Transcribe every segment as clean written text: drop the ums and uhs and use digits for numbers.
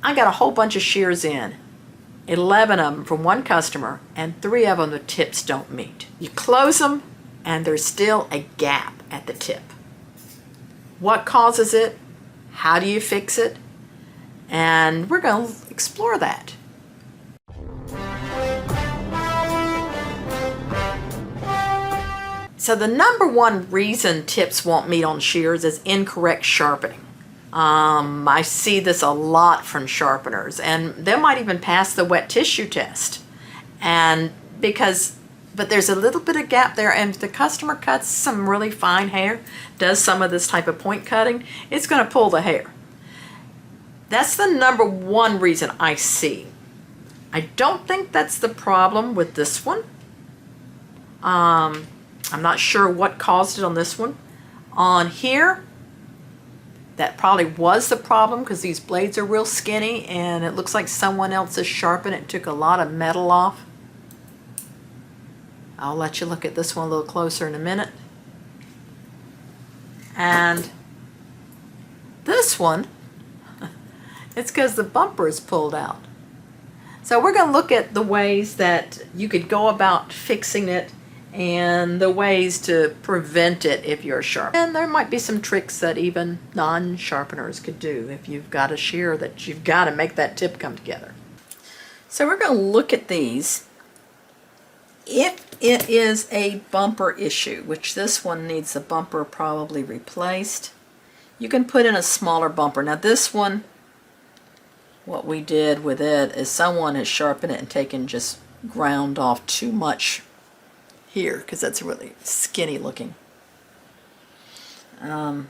I got a whole bunch of shears in, 11 of them from one customer, and 3 of them the tips don't meet. You close them and there's still a gap at the tip. What causes it? How do you fix it? And we're going to explore that. So the number one reason tips won't meet on shears is incorrect sharpening. I see this a lot from sharpeners, and they might even pass the wet tissue test. But there's a little bit of gap there, and if the customer cuts some really fine hair, does some of this type of point cutting, it's going to pull the hair. That's the number one reason I see. I don't think that's the problem with this one. I'm not sure what caused it on this one. On here, that probably was the problem because these blades are real skinny and it looks like someone else has sharpened it, took a lot of metal off. I'll let you look at this one a little closer in a minute. And this one, it's because the bumper is pulled out. So we're going to look at the ways that you could go about fixing it and the ways to prevent it if you're a sharpener. And there might be some tricks that even non-sharpeners could do if you've got a shear that you've got to make that tip come together. So we're going to look at these. If it is a bumper issue, which this one needs the bumper probably replaced, you can put in a smaller bumper. Now this one, what we did with it is someone has sharpened it and just ground off too much here because that's really skinny looking. I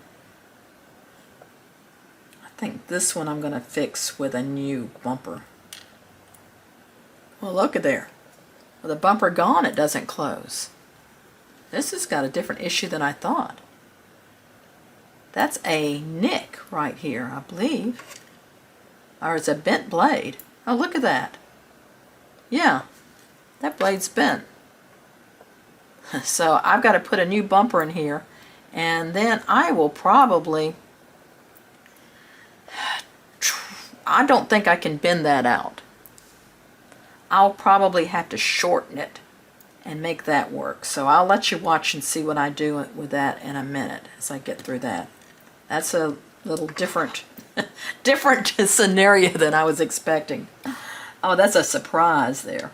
think this one I'm going to fix with a new bumper. Well, look at there. With the bumper gone, it doesn't close. This has got a different issue than I thought. That's a nick right here, I believe. Or it's a bent blade. Oh, look at that. Yeah, that blade's bent. So I've got to put a new bumper in here, and then I will probably, I don't think I can bend that out. I'll probably have to shorten it and make that work. So I'll let you watch and see what I do with that in a minute as I get through that. That's a little different scenario than I was expecting. Oh, that's a surprise there.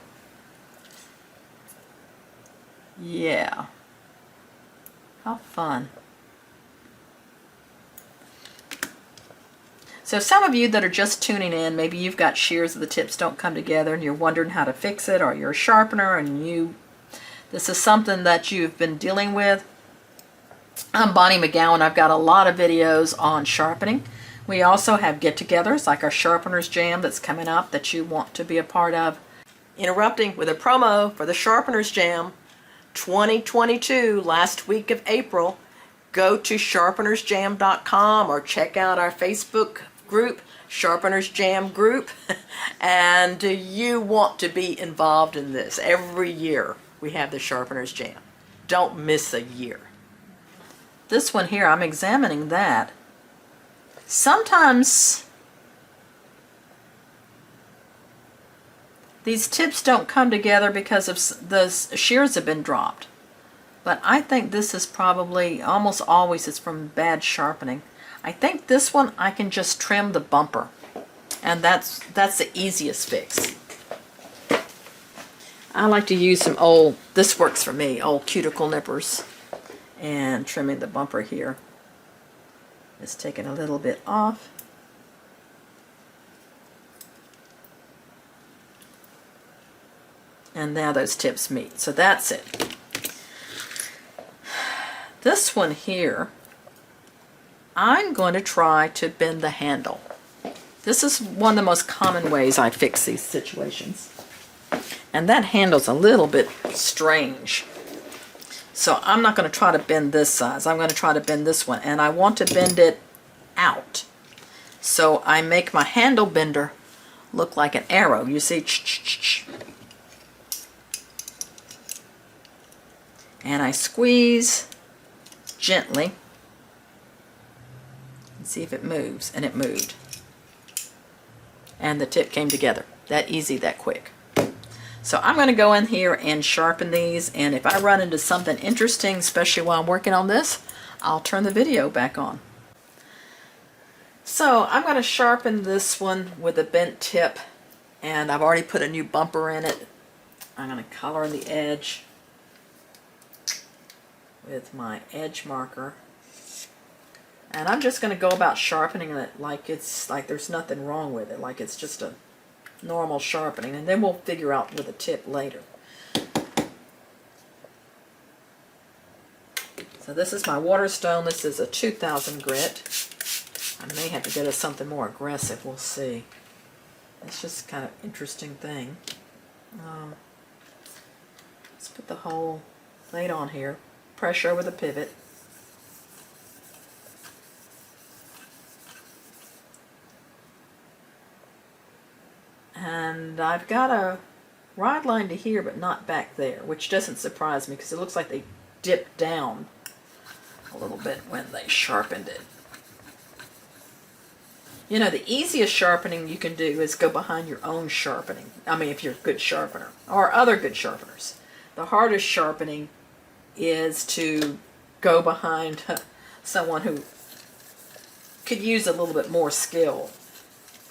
Yeah. How fun. So some of you that are just tuning in, maybe you've got shears that the tips don't come together and you're wondering how to fix it, or you're a sharpener and this is something that you've been dealing with. I'm Bonnie Megowan. I've got a lot of videos on sharpening. We also have get-togethers like our Sharpeners Jam that's coming up that you want to be a part of. Interrupting with a promo for the Sharpeners Jam 2022, last week of April. Go to sharpenersjam.com or check out our Facebook group, Sharpeners Jam group, and you want to be involved in this. Every year we have the Sharpeners Jam. Don't miss a year. This one here, I'm examining that. Sometimes these tips don't come together because of the shears have been dropped. But I think this is probably, almost always it's from bad sharpening. I think this one I can just trim the bumper. And that's the easiest fix. I like to use some old, this works for me, old cuticle nippers. And trimming the bumper here. Just taking a little bit off. And now those tips meet. So that's it. This one here, I'm going to try to bend the handle. This is one of the most common ways I fix these situations. And that handle's a little bit strange. So I'm not going to try to bend this size. I'm going to try to bend this one. And I want to bend it out. So I make my handle bender look like an arrow. You see? And I squeeze gently and see if it moves. And it moved. and the tip came together. That easy, that quick. So I'm going to go in here and sharpen these, and if I run into something interesting, especially while I'm working on this, I'll turn the video back on. So I'm going to sharpen this one with a bent tip, and I've already put a new bumper in it. I'm going to color the edge with my edge marker. And I'm just going to go about sharpening it like there's nothing wrong with it, like it's just a normal sharpening, and then we'll figure out with a tip later. So this is my Waterstone. This is a 2000 grit. I may have to get us something more aggressive. We'll see. It's just kind of interesting thing. Let's put the whole plate on here. Pressure over the pivot. And I've got a rod line to here, but not back there, which doesn't surprise me because it looks like they dipped down a little bit when they sharpened it. You know, the easiest sharpening you can do is go behind your own sharpening. I mean, if you're a good sharpener, or other good sharpeners. The hardest sharpening is to go behind someone who could use a little bit more skill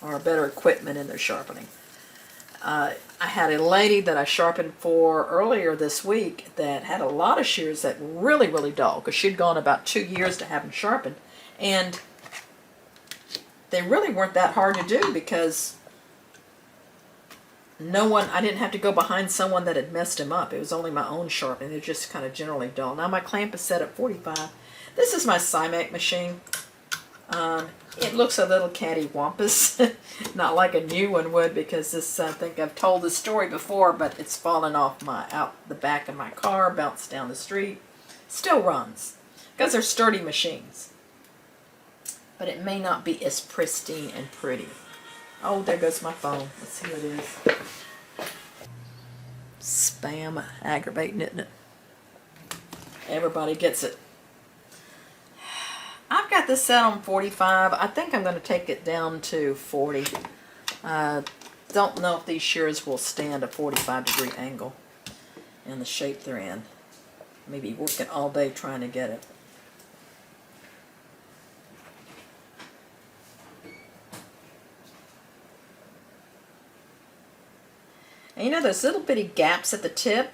or better equipment in their sharpening. I had a lady that I sharpened for earlier this week that had a lot of shears that were really, really dull, because she'd gone about 2 years to have them sharpened, and they really weren't that hard to do because I didn't have to go behind someone that had messed them up. It was only my own sharpening. They're just kind of generally dull. Now my clamp is set at 45. This is my Cymac machine. It looks a little cattywampus, not like a new one would, because this, I think I've told this story before, but it's fallen off out the back of my car, bounced down the street. Still runs, because they're sturdy machines. But it may not be as pristine and pretty. Oh, there goes my phone. Let's see what it is. Spam, aggravating, isn't it? Everybody gets it. I've got this set on 45. I think I'm going to take it down to 40. Don't know if these shears will stand a 45-degree angle in the shape they're in. Maybe working all day trying to get it. And you know those little bitty gaps at the tip?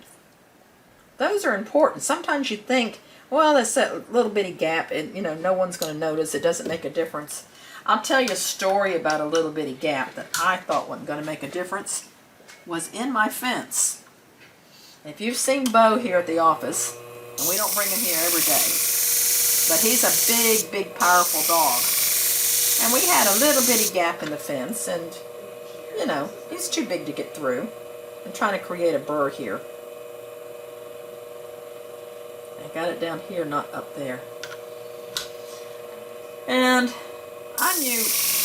Those are important. Sometimes you think, well, that's that little bitty gap, and you know, no one's going to notice. It doesn't make a difference. I'll tell you a story about a little bitty gap that I thought wasn't going to make a difference. Was in my fence. If you've seen Bo here at the office, and we don't bring him here every day, but he's a big, big, powerful dog. And we had a little bitty gap in the fence, and you know, he's too big to get through. I'm trying to create a burr here. I got it down here, not up there. And I knew,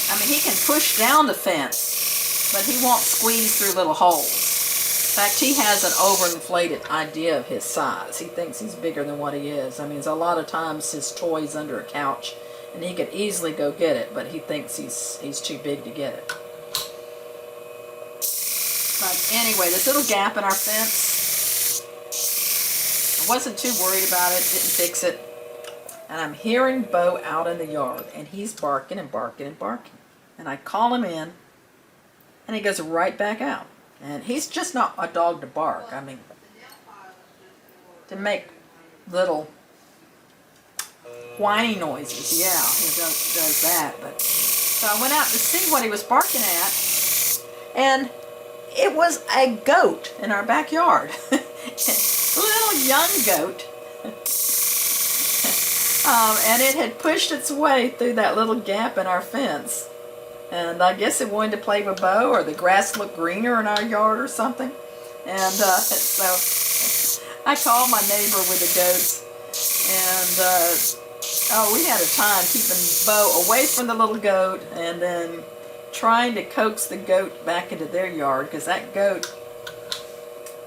I mean, he can push down the fence, but he won't squeeze through little holes. In fact, he has an overinflated idea of his size. He thinks he's bigger than what he is. I mean, there's a lot of times his toy's under a couch, and he could easily go get it, but he thinks he's too big to get it. But anyway, this little gap in our fence, I wasn't too worried about it, didn't fix it. And I'm hearing Bo out in the yard, and he's barking and barking and barking. And I call him in, and he goes right back out. And he's just not a dog to bark. I mean, to make little whiny noises, yeah, he does that. But so I went out to see what he was barking at, and it was a goat in our backyard. A little young goat. And it had pushed its way through that little gap in our fence. And I guess it wanted to play with Bo, or the grass looked greener in our yard or something. And so I called my neighbor with the goats. And we had a time keeping Bo away from the little goat, and then trying to coax the goat back into their yard, because that goat,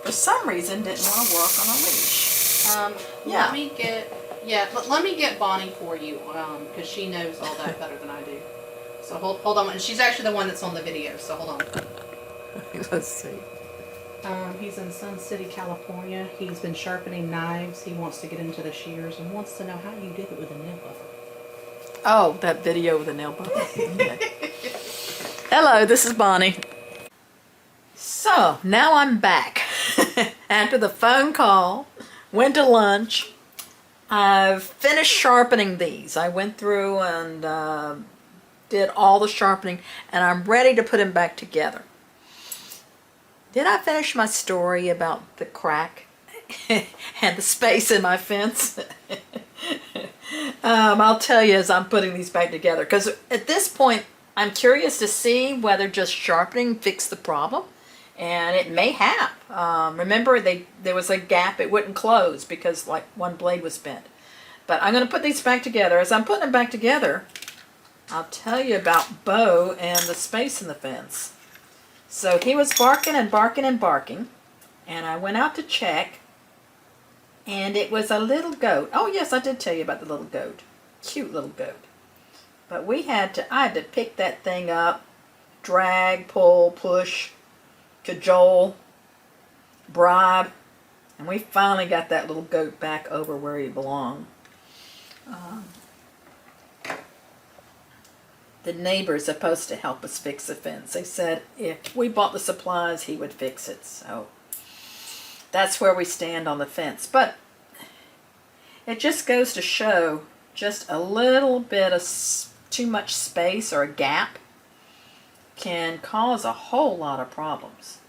for some reason, didn't want to work on a leash. Let me get Bonnie for you, because she knows all that better than I do. So hold on. And she's actually the one that's on the video, so hold on. Let's see. He's in Sun City, California. He's been sharpening knives. He wants to get into the shears and wants to know how you did it with a nail buffer. Oh, that video with the nail buffer. Yeah. Hello, this is Bonnie. So, now I'm back. After the phone call, went to lunch. I've finished sharpening these. I went through and did all the sharpening, and I'm ready to put them back together. Did I finish my story about the crack and the space in my fence? I'll tell you as I'm putting these back together, because at this point I'm curious to see whether just sharpening fixed the problem, and it may have. Remember, there was a gap, it wouldn't close because like one blade was bent. But I'm going to put these back together. As I'm putting them back together, I'll tell you about Bo and the space in the fence. So he was barking and barking and barking, and I went out to check, and it was a little goat. Oh yes, I did tell you about the little goat. Cute little goat. But I had to pick that thing up, drag, pull, push, cajole, bribe, and we finally got that little goat back over where he belonged. The neighbor is supposed to help us fix the fence. They said if we bought the supplies, he would fix it. So that's where we stand on the fence. But it just goes to show just a little bit of too much space or a gap can cause a whole lot of problems.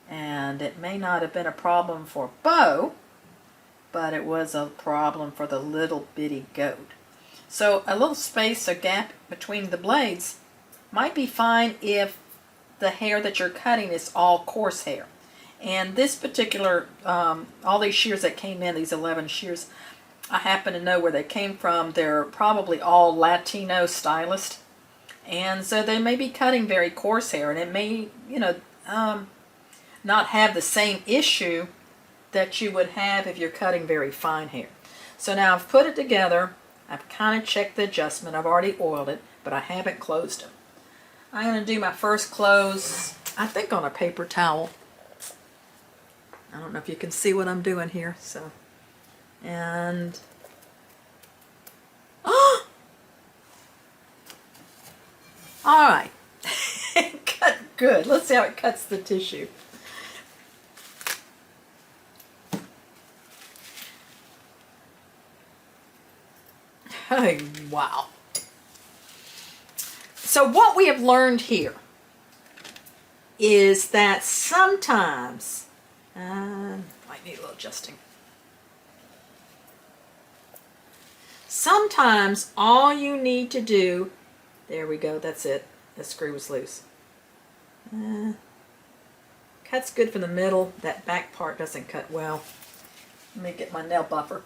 And it may not have been a problem for Bo, but it was a problem for the little bitty goat. So a little space or gap between the blades might be fine if the hair that you're cutting is all coarse hair. And this particular, all these shears that came in, these 11 shears, I happen to know where they came from. They're probably all Latino stylists. And so they may be cutting very coarse hair, and it may, not have the same issue that you would have if you're cutting very fine hair. So now I've put it together. I've kind of checked the adjustment. I've already oiled it, but I haven't closed them. I'm going to do my first close, I think on a paper towel. I don't know if you can see what I'm doing here. So, and all right, cut good. Let's see how it cuts the tissue. Oh, wow. So what we have learned here is that sometimes, might need a little adjusting. Sometimes all you need to do, there we go, that's it. The screw was loose. Cuts good from the middle. That back part doesn't cut well. Let me get my nail buffer.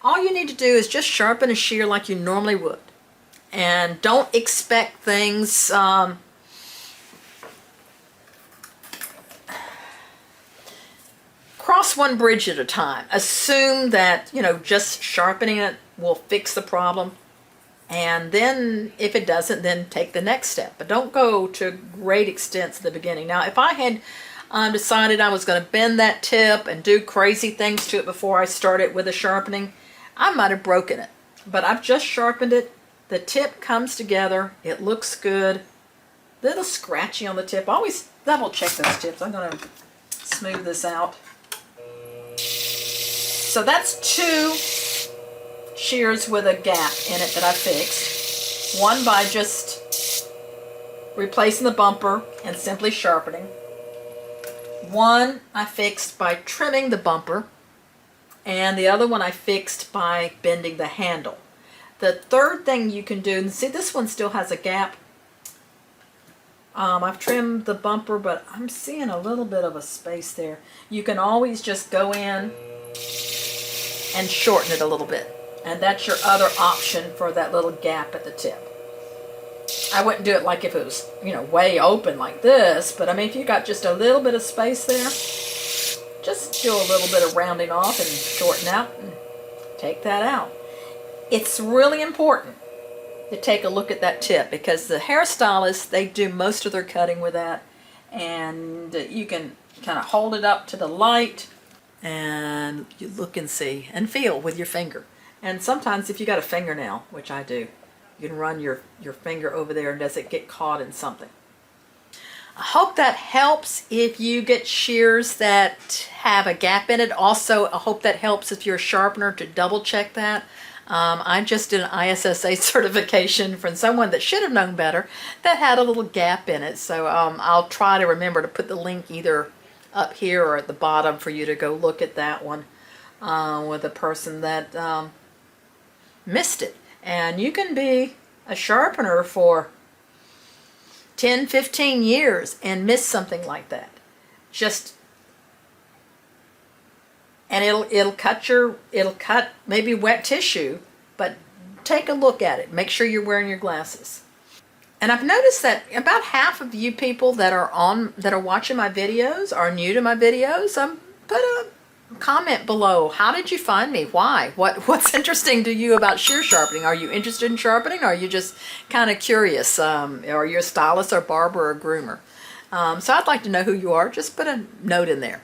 All you need to do is just sharpen a shear like you normally would. And don't expect things, cross one bridge at a time. Assume that, just sharpening it will fix the problem. And then if it doesn't, then take the next step. But don't go to great extents at the beginning. Now, if I had decided I was going to bend that tip and do crazy things to it before I started with the sharpening, I might have broken it. But I've just sharpened it. The tip comes together. It looks good. A little scratchy on the tip. Always double check those tips. I'm going to smooth this out. So that's 2 shears with a gap in it that I fixed. One by just replacing the bumper and simply sharpening. One I fixed by trimming the bumper. And the other one I fixed by bending the handle. The third thing you can do, and see this one still has a gap. I've trimmed the bumper, but I'm seeing a little bit of a space there. You can always just go in and shorten it a little bit. And that's your other option for that little gap at the tip. I wouldn't do it like if it was, way open like this, but I mean, if you got just a little bit of space there, just do a little bit of rounding off and shorten out and take that out. It's really important to take a look at that tip, because the hairstylists, they do most of their cutting with that, and you can kind of hold it up to the light and you look and see and feel with your finger. And sometimes if you got a fingernail, which I do, you can run your finger over there and does it get caught in something. I hope that helps if you get shears that have a gap in it. Also, I hope that helps if you're a sharpener to double check that. I just did an ISSA certification from someone that should have known better that had a little gap in it. So I'll try to remember to put the link either up here or at the bottom for you to go look at that one with a person that missed it. And you can be a sharpener for 10, 15 years and miss something like that. And it'll cut maybe wet tissue, but take a look at it. Make sure you're wearing your glasses. And I've noticed that about half of you people that are watching my videos are new to my videos. Put a comment below. How did you find me? Why? What's interesting to you about shear sharpening? Are you interested in sharpening, or are you just kind of curious? Are you a stylist or barber or groomer? So I'd like to know who you are. Just put a note in there.